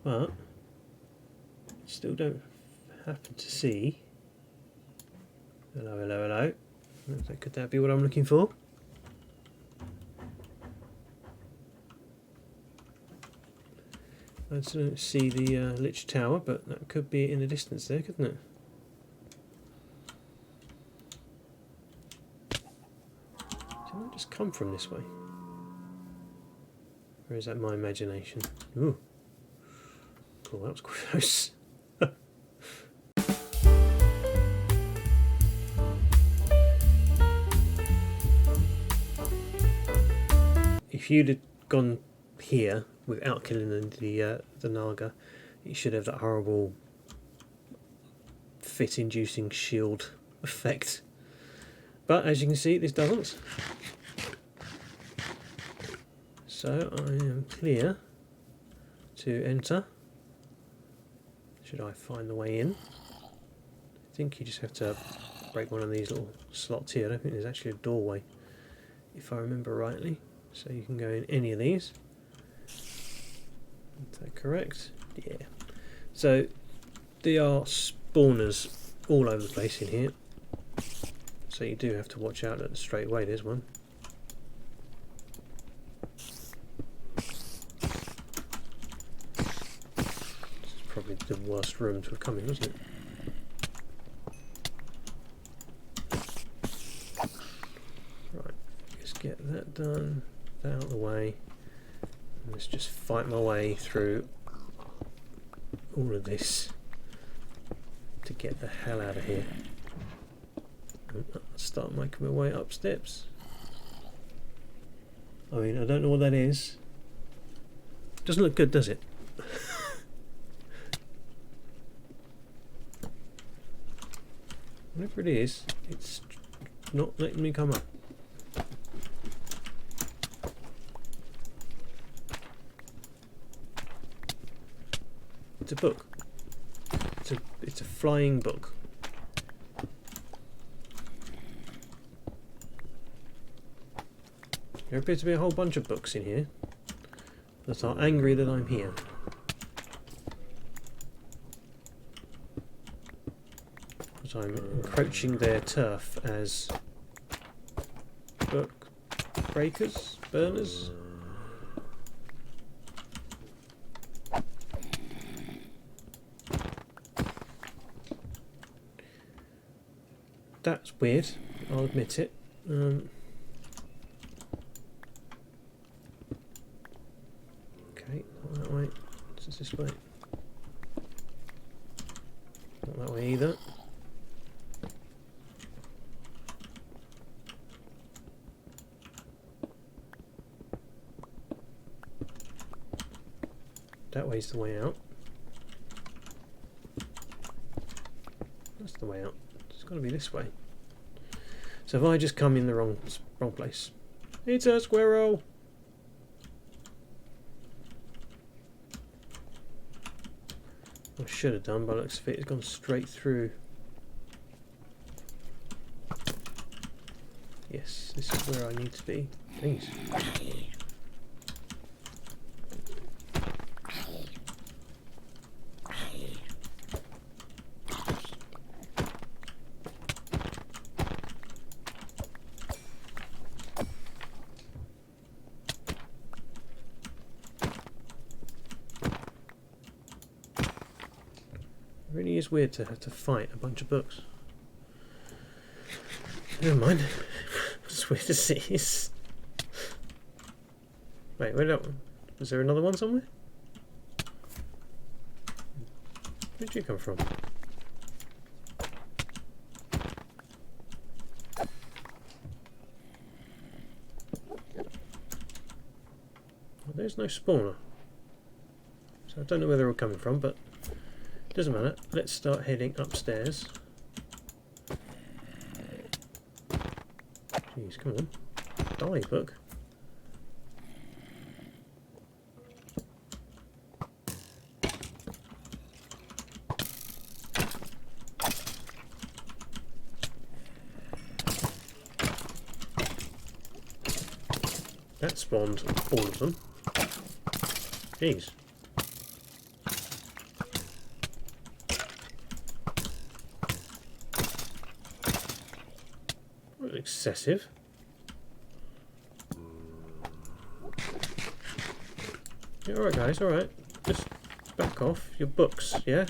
but still don't happen to see. Hello, hello, hello. Could that be what I'm looking for? I don't see the Lich Tower, but that could be in the distance there, couldn't it? Didn't it just come from this way? Or is that my imagination? Ooh. Cool, that was close. If you'd have gone here without killing the Naga, you should have that horrible fit-inducing shield effect. But as you can see, this doesn't. So I am clear to enter. Should I find the way in? I think you just have to break one of these little slots here. I don't think there's actually a doorway, if I remember rightly. So you can go in any of these. Is that correct? Yeah. So there are spawners all over the place in here. So you do have to watch out that straight away there's one. This is probably the worst room to have come in, isn't it? Right, let's get that done. Out of the way. Let's just fight my way through all of this to get the hell out of here. Start making my way up steps. I mean, I don't know what that is. Doesn't look good, does it? Whatever it is, it's not letting me come up. It's a book. It's a flying book. There appears to be a whole bunch of books in here that are angry that I'm here. But I'm encroaching their turf as book breakers, burners. That's weird, I'll admit it. Okay, not that way. What's this way? Not that way either. That way's the way out. That's the way out. It's got to be this way. So if I just come in the wrong place, it's a squirrel. I should have done, but it looks like it's gone straight through. Yes, this is where I need to be. Please. It really is weird to have to fight a bunch of books. Never mind. What's weird to see is... Wait, where did was there another one somewhere? Where did you come from? Well, there's no spawner. So I don't know where they're all coming from, but doesn't matter. Let's start heading upstairs. Jeez, come on. Die, book. That spawned all of them. Jeez. excessive. Yeah, alright guys, alright. Just back off your books, yeah?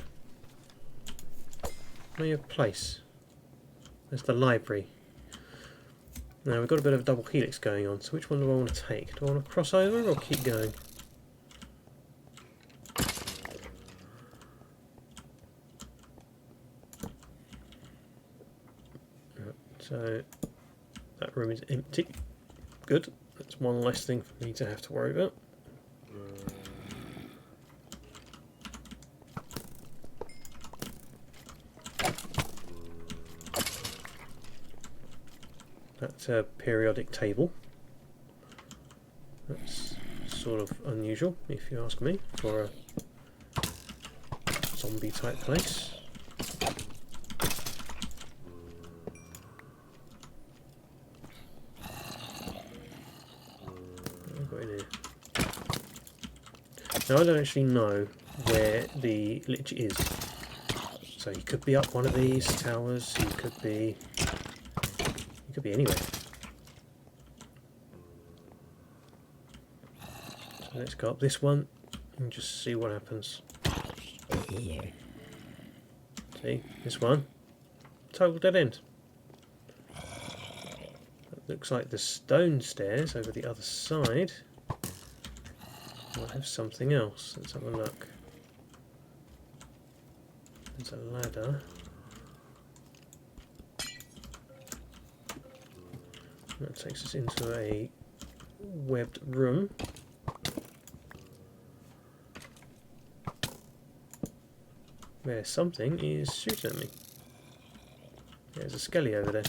Know your place. There's the library. Now we've got a bit of a double helix going on, so which one do I want to take? Do I want to cross over or keep going? Right, so that room is empty. Good. That's one less thing for me to have to worry about. That's a periodic table. That's sort of unusual, if you ask me, for a zombie type place. What have I got in here? Now I don't actually know where the Lich is. So he could be up one of these towers, he could be anywhere. So let's go up this one and just see what happens. See, this one, total dead end. It looks like the stone stairs over the other side might have something else. Let's have a look. There's a ladder. That takes us into a webbed room. Where something is shooting at me. There's a skelly over there.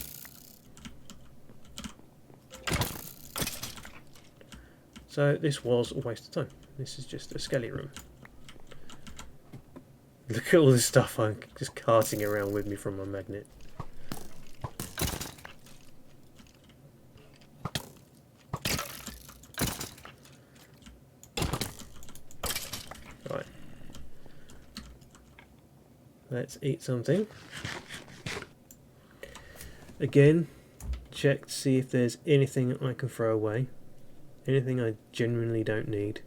So this was a waste of time. This is just a skelly room. Look at all this stuff I'm just carting around with me from my magnet. Right. Let's eat something. Again, check to see if there's anything I can throw away. Anything I genuinely don't need.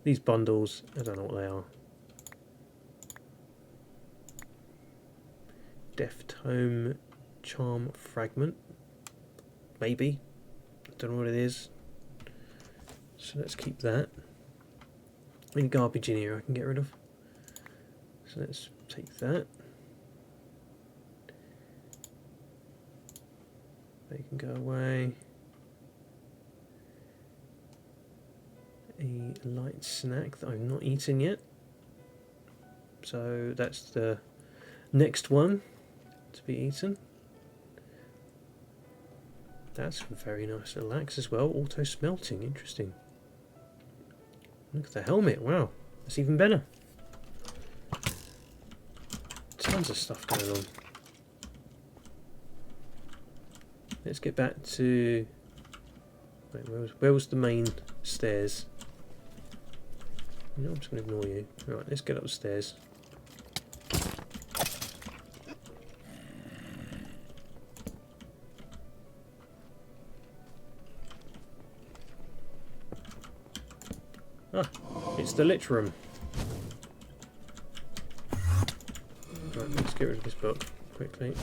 These bundles, I don't know what they are. Death Tome Charm Fragment. Maybe. I don't know what it is. So let's keep that. Any garbage in here I can get rid of. So let's take that. They can go away. A light snack that I've not eaten yet. So that's the next one to be eaten. That's a very nice little axe as well. Auto smelting, interesting. Look at the helmet, wow, that's even better. Tons of stuff going on. Let's get back to... Wait, where was the main stairs? No, I'm just going to ignore you. Right, let's get upstairs. Ah, it's the Lich room. Right, let's get rid of this book quickly.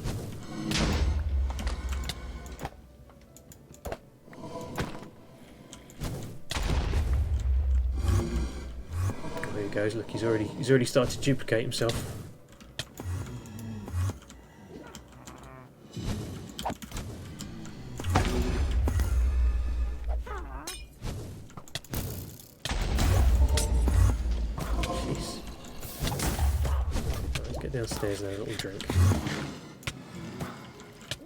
There he goes. Look, he's already started to duplicate himself. Downstairs now, little drink.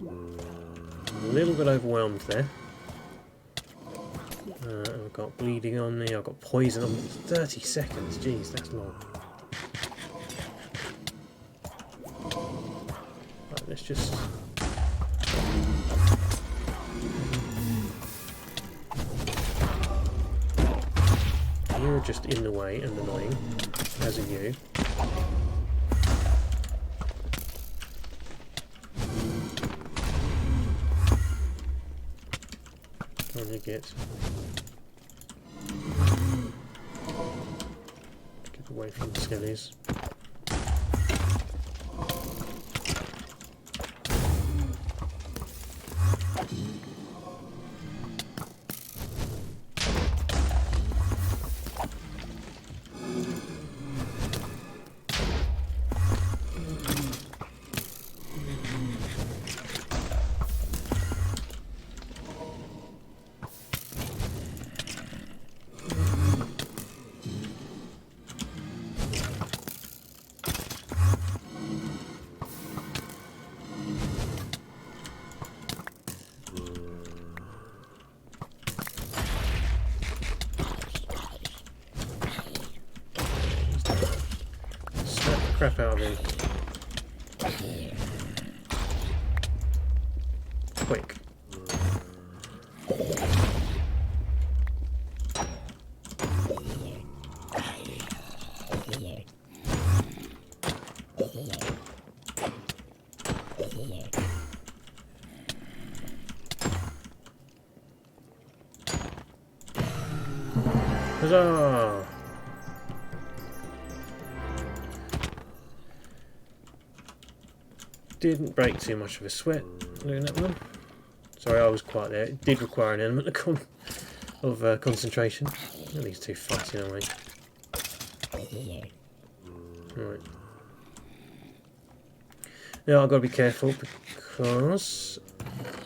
A little bit overwhelmed there. I've got bleeding on me, I've got poison on me. 30 seconds, jeez, that's long. Right, let's just... You're just in the way and annoying, as are you. on your git. Keep away from the skellies. Crap out of him. Quick. Huzzah! Didn't break too much of a sweat doing that one. Sorry, I was quite there. It did require an element of concentration. At these two fighting away. Right. Now I've got to be careful because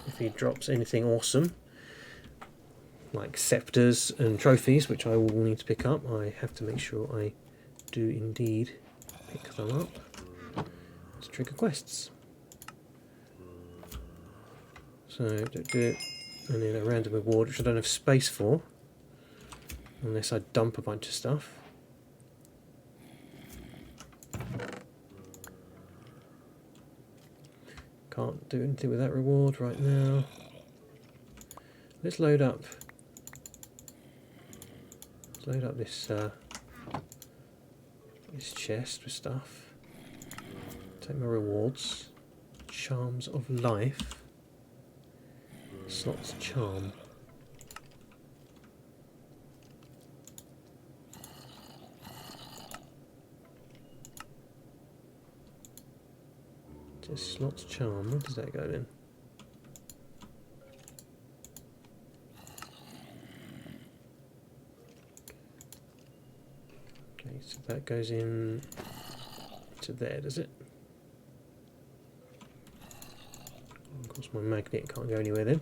if he drops anything awesome, like scepters and trophies, which I will need to pick up, I have to make sure I do indeed pick them up to trigger quests. So, and then a random reward, which I don't have space for, unless I dump a bunch of stuff. Can't do anything with that reward right now. Let's load up. Let's load up this this chest with stuff. Take my rewards. Charms of life. Slots charm. Just slots charm. Where does that go then? Okay, so that goes in to there, does it? Of course, my magnet can't go anywhere then.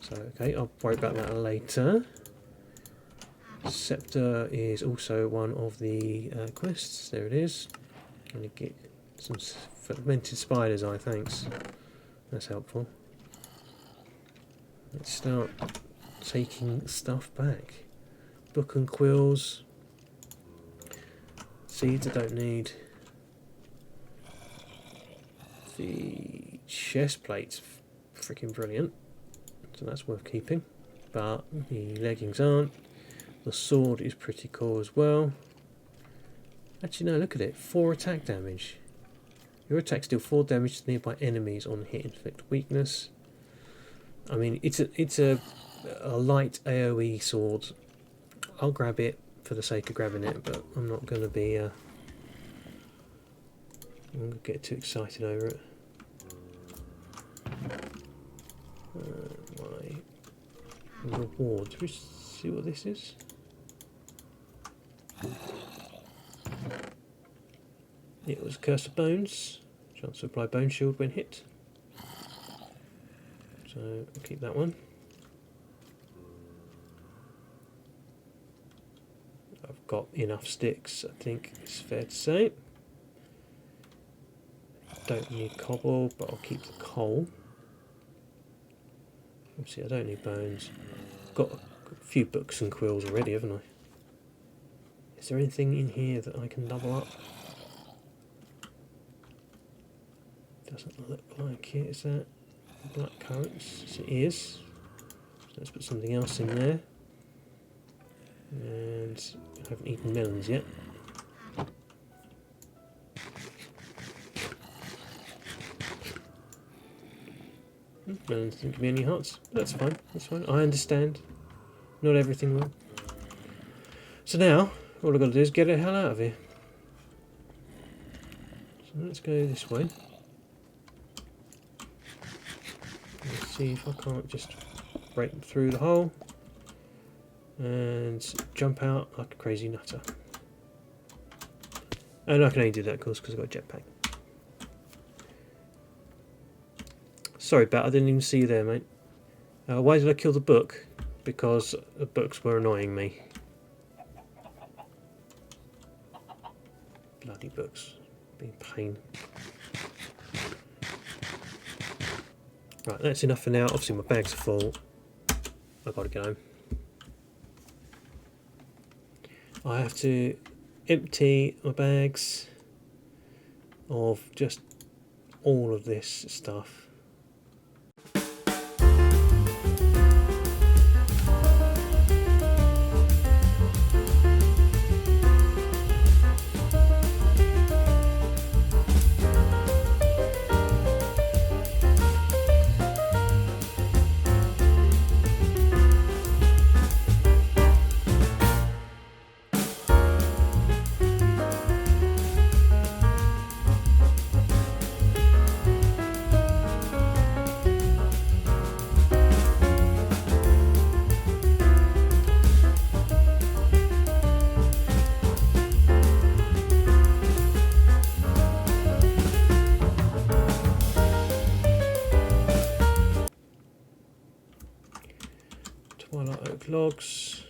So, okay, I'll worry about that later. Scepter is also one of the quests. There it is. I'm going to get some fermented spider's eye, thanks. That's helpful. Let's start taking stuff back. Book and quills. Seeds I don't need. The chest plate's freaking brilliant. So that's worth keeping, but the leggings aren't. The sword is pretty cool as well. Actually, no, look at it. 4 attack damage. Your attacks deal 4 damage to nearby enemies on hit, inflict weakness. I mean, it's a light AoE sword. I'll grab it for the sake of grabbing it, but I'm not going to be. I'm going to get too excited over it. My rewards. Let's see what this is. It was Curse of Bones. Chance to apply Bone Shield when hit. So I'll keep that one. I've got enough sticks, I think it's fair to say. Don't need cobble, but I'll keep the coal. Obviously I don't need bones. Got a few books and quills already, haven't I? Is there anything in here that I can double up? Doesn't look like it. Is that black currants? Yes, it is. So let's put something else in there. And I haven't eaten melons yet. and didn't give me any hearts. That's fine, that's fine. I understand. Not everything will. So now, all I've got to do is get the hell out of here. So let's go this way. Let's see if I can't just break through the hole and jump out like a crazy nutter. And I can only do that, of course, because I've got a jetpack. Sorry, Bat, I didn't even see you there, mate. Why did I kill the book? Because the books were annoying me. Bloody books. Being a pain. Right, that's enough for now. Obviously my bags are full. I've got to get home. I have to empty my bags of just all of this stuff. Twilight oak logs.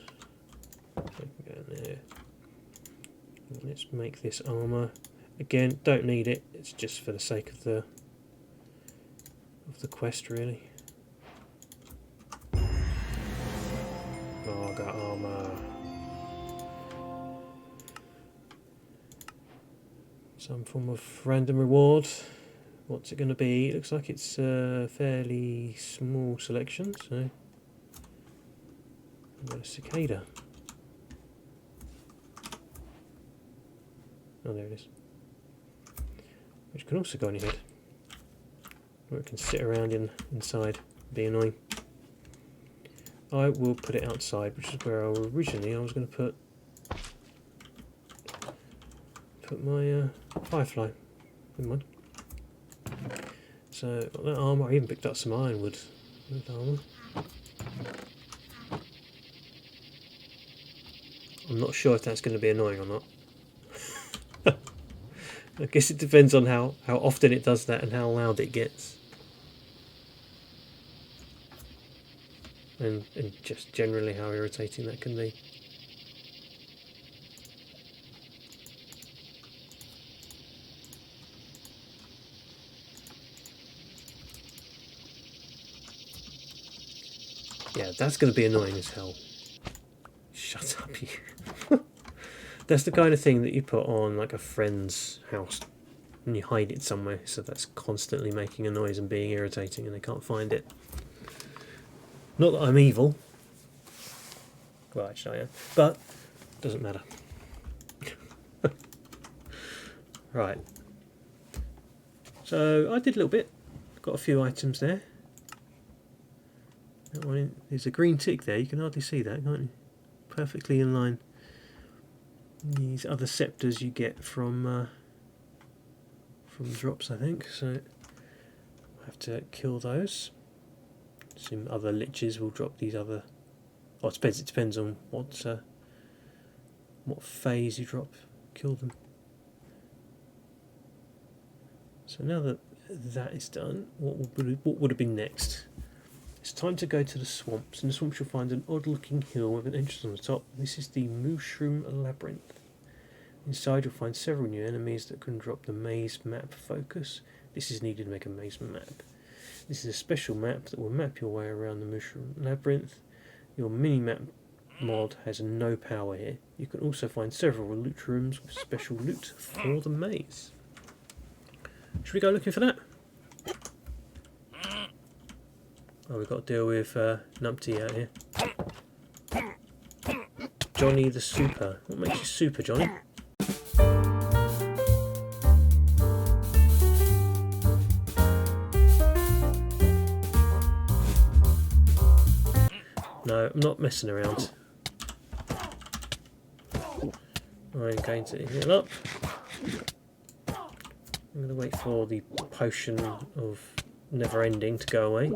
So I can go in there. And let's make this armour. Again, don't need it. It's just for the sake of the quest, really. Oh, I got armour. Some form of random reward. What's it going to be? It looks like it's a fairly small selection, so. I've got a cicada. Oh, there it is. Which can also go on your head. Or it can sit around inside and be annoying. I will put it outside, which is where originally I was going to put my firefly. Never mind. So, got that armour. I even picked up some ironwood with armour. I'm not sure if that's going to be annoying or not. I guess it depends on how often it does that and how loud it gets. And just generally how irritating that can be. Yeah, that's going to be annoying as hell. Shut up, you. That's the kind of thing that you put on like a friend's house and you hide it somewhere so that's constantly making a noise and being irritating and they can't find it. Not that I'm evil. Well, actually I am. But it doesn't matter. Right. So I did a little bit. Got a few items there. That one, there's a green tick there. You can hardly see that, can't you? Perfectly in line. These other scepters you get from drops, I think. So I have to kill those. Some other liches will drop these other. Oh, it depends on what phase you drop. Kill them. So now that that is done, what would have been next? It's time to go to the swamps. In the swamps you'll find an odd-looking hill with an entrance on the top. This is the Mushroom Labyrinth. Inside you'll find several new enemies that can drop the maze map focus. This is needed to make a maze map. This is a special map that will map your way around the Mushroom Labyrinth. Your mini-map mod has no power here. You can also find several loot rooms with special loot for the maze. Should we go looking for that? Oh, we've got to deal with Numpty out here. Johnny the Super. What makes you super, Johnny? No, I'm not messing around. I'm going to heal up. I'm going to wait for the potion of never ending to go away.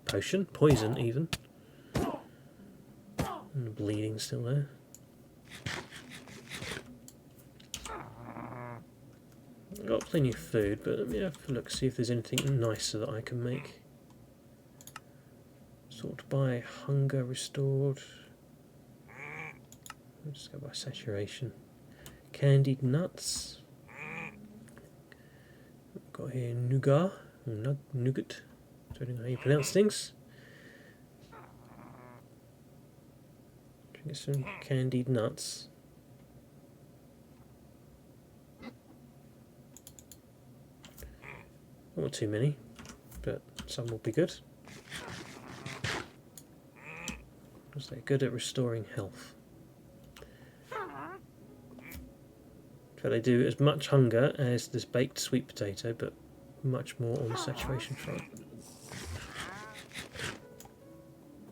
Potion? Poison, even. And the bleeding's still there. I've got plenty of food, but let me have a look, see if there's anything nicer that I can make. Sort by hunger restored. Let's just go by saturation. Candied nuts. We've got here nougat, or nougat, depending on how you pronounce things. Get some candied nuts. Not too many, but some will be good. Because they're good at restoring health. But they do as much hunger as this baked sweet potato, but much more on the saturation front.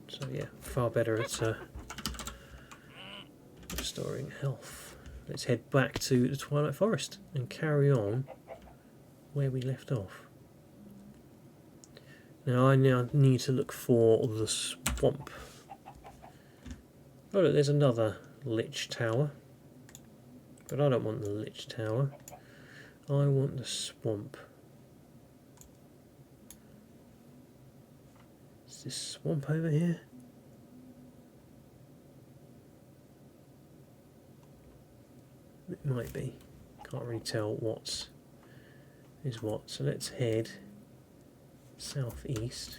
So yeah, far better at restoring health. Let's head back to the Twilight Forest and carry on where we left off. Now I need to look for the swamp. Oh look, there's another Lich Tower. But I don't want the Lich Tower. I want the swamp. Is this swamp over here? It might be. Can't really tell what is what. So let's head southeast.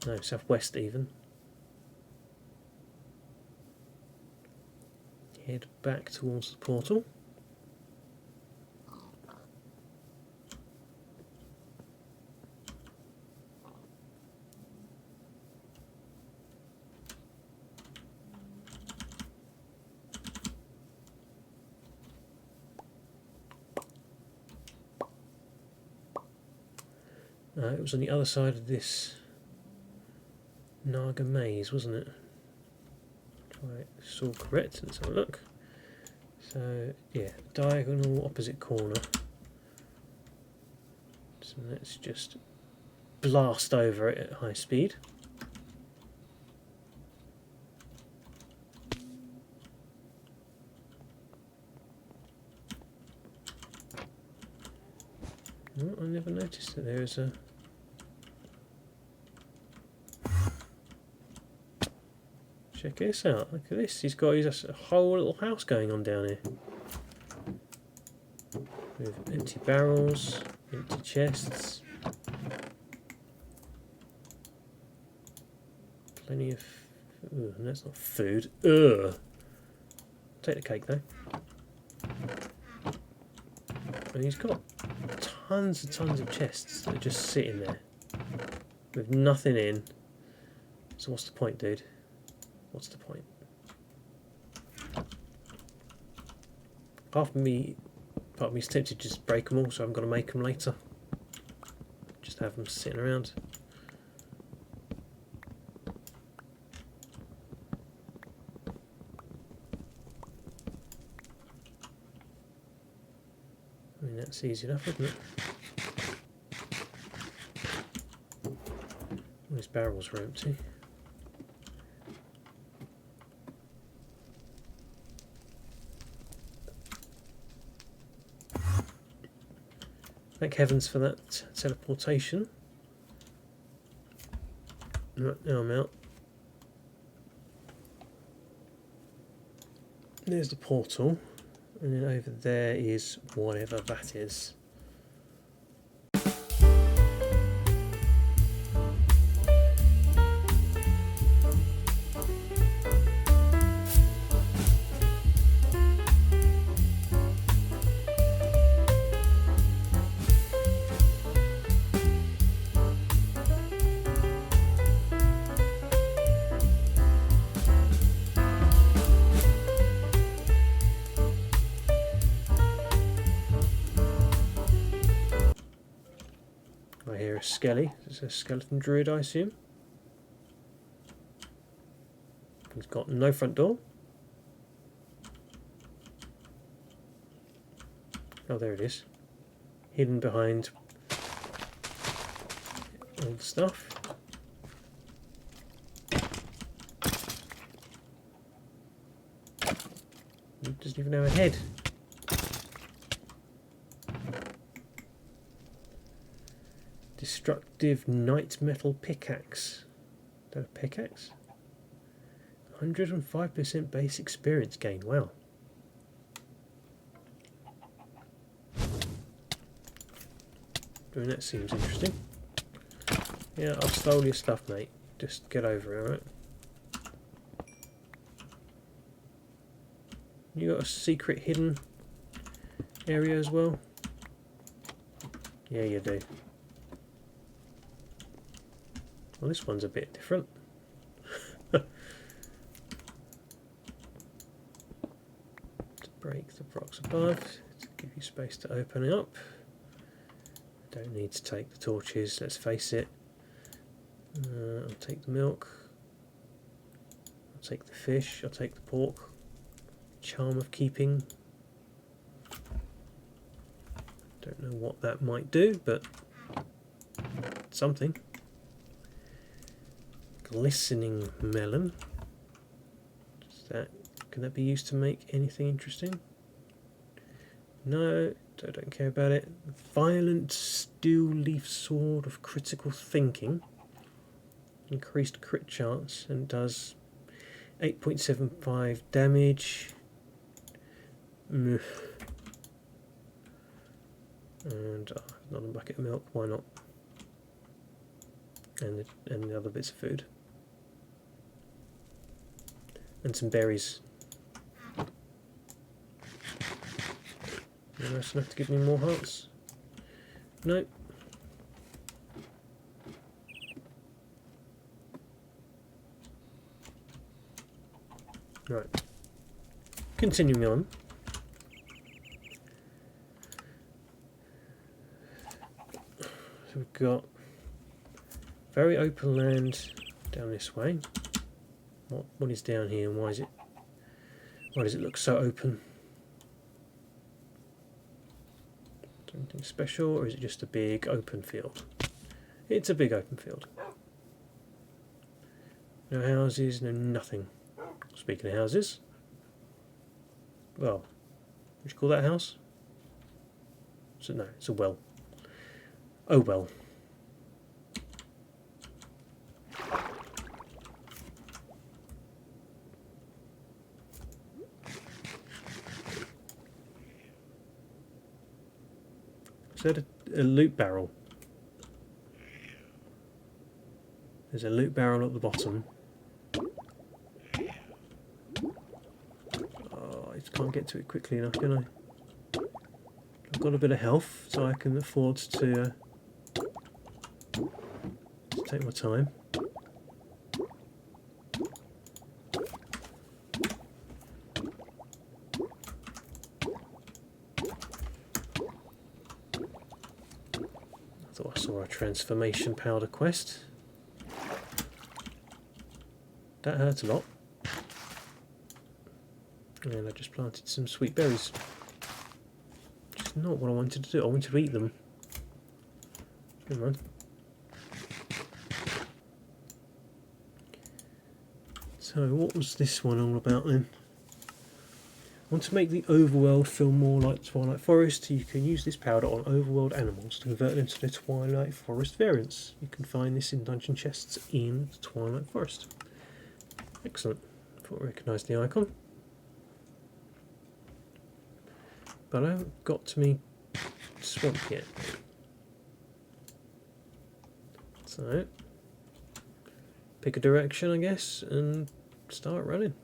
No, southwest even. Head back towards the portal. It was on the other side of this Naga maze, wasn't it? Right, it's all correct. Let's have a look. So yeah, diagonal opposite corner. So let's just blast over it at high speed. Oh, I never noticed that there is a... Check this out, look at this, he's got a whole little house going on down here. With empty barrels, empty chests. Plenty of... Ooh, that's not food. Ugh! Take the cake though. And he's got tons of chests that are just sitting there. With nothing in. So what's the point, dude? What's the point? Part of me is tempted to just break them all, so I'm going to make them later. Just have them sitting around. I mean, that's easy enough, isn't it? All these barrels are empty. Thank heavens for that teleportation. Right, now I'm out. There's the portal, and then over there is whatever that is. I hear a skelly. It's a skeleton druid, I assume. He's got no front door. Oh, there it is. Hidden behind all the stuff. He doesn't even have a head. Destructive night metal pickaxe. Is that a pickaxe? 105% base experience gain. Wow. I mean, that seems interesting. Yeah, I've stole your stuff, mate. Just get over it, alright? You got a secret hidden area as well? Yeah, you do. Well, this one's a bit different. To break the blocks above, to give you space to open it up. Don't need to take the torches, let's face it. I'll take the milk. I'll take the fish, I'll take the pork. Charm of keeping. Don't know what that might do, but something. Glistening melon. Can that be used to make anything interesting? No, I don't care about it. Violent steel leaf sword of critical thinking. Increased crit chance and does 8.75 damage. And another bucket of milk, why not? And the other bits of food. And some berries. That's enough to give me more hearts? Nope. Right. Continuing on. So we've got very open land down this way. What is down here and why does it look so open? Anything special, or is it just a big open field? It's a big open field. No houses, no nothing. Speaking of houses, well, would you call that a house? So no, it's a well. Oh well. Is that a loot barrel? There's a loot barrel at the bottom. Oh, I just can't get to it quickly enough, can I? I've got a bit of health, so I can afford to take my time. I saw a transformation powder quest. That hurt a lot. And I just planted some sweet berries. Which is not what I wanted to do. I wanted to eat them. Never mind. So what was this one all about then? I want to make the overworld feel more like Twilight Forest. You can use this powder on overworld animals to convert them to the Twilight Forest variants. You can find this in dungeon chests in the Twilight Forest. Excellent. Thought I recognised the icon. But I haven't got to me swamp yet. So, pick a direction I guess and start running.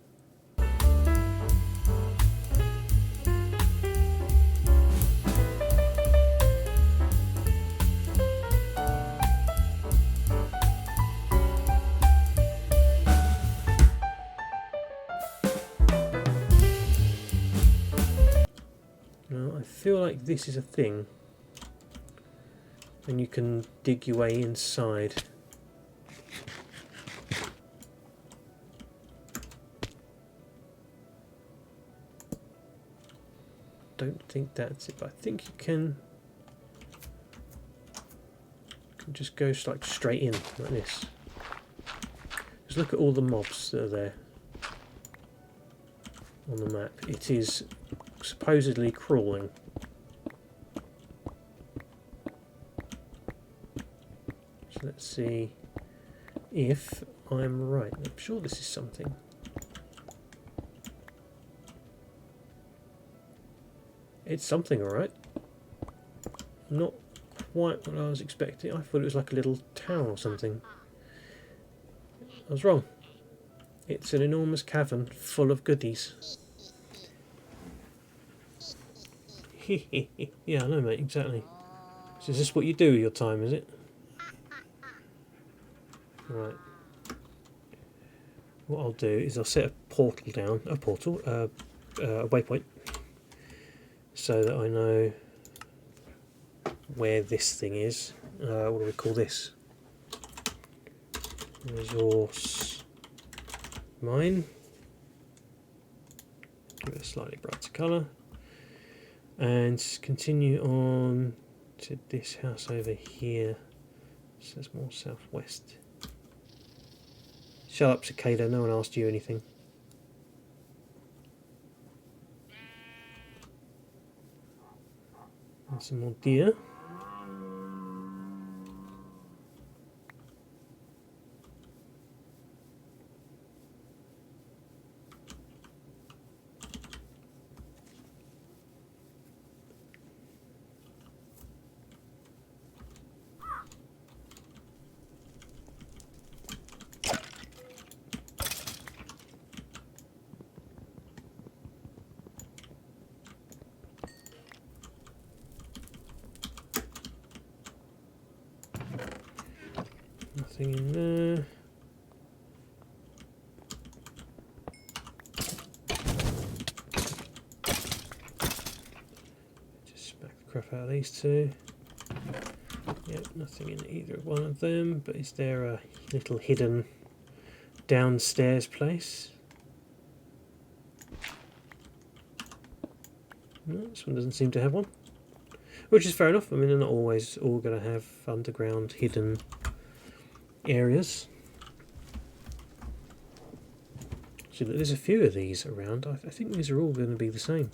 I feel like this is a thing, and you can dig your way inside. don't think that's it, but I think you can just go like straight in like this. Just look at all the mobs that are there on the map. It is supposedly crawling. So let's see if I'm right. I'm sure this is something. It's something, alright. Not quite what I was expecting. I thought it was like a little town or something. I was wrong. It's an enormous cavern full of goodies. Yeah, I know, mate, exactly. So is this what you do with your time, is it? Right. What I'll do is I'll set a portal down, a waypoint, so that I know where this thing is. What do we call this? Resource mine. Give it a slightly brighter colour. And continue on to this house over here. So it's more southwest. Shut up, cicada, no one asked you anything. And some more deer. Nothing in there. Just smack the crap out of these two. Yep, nothing in either one of them, but is there a little hidden downstairs place? No, this one doesn't seem to have one. Which is fair enough. I mean, they're not always all going to have underground hidden areas. So there's a few of these around. I think these are all going to be the same.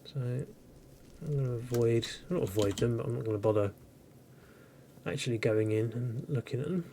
So I'm going to not avoid them, but I'm not going to bother actually going in and looking at them.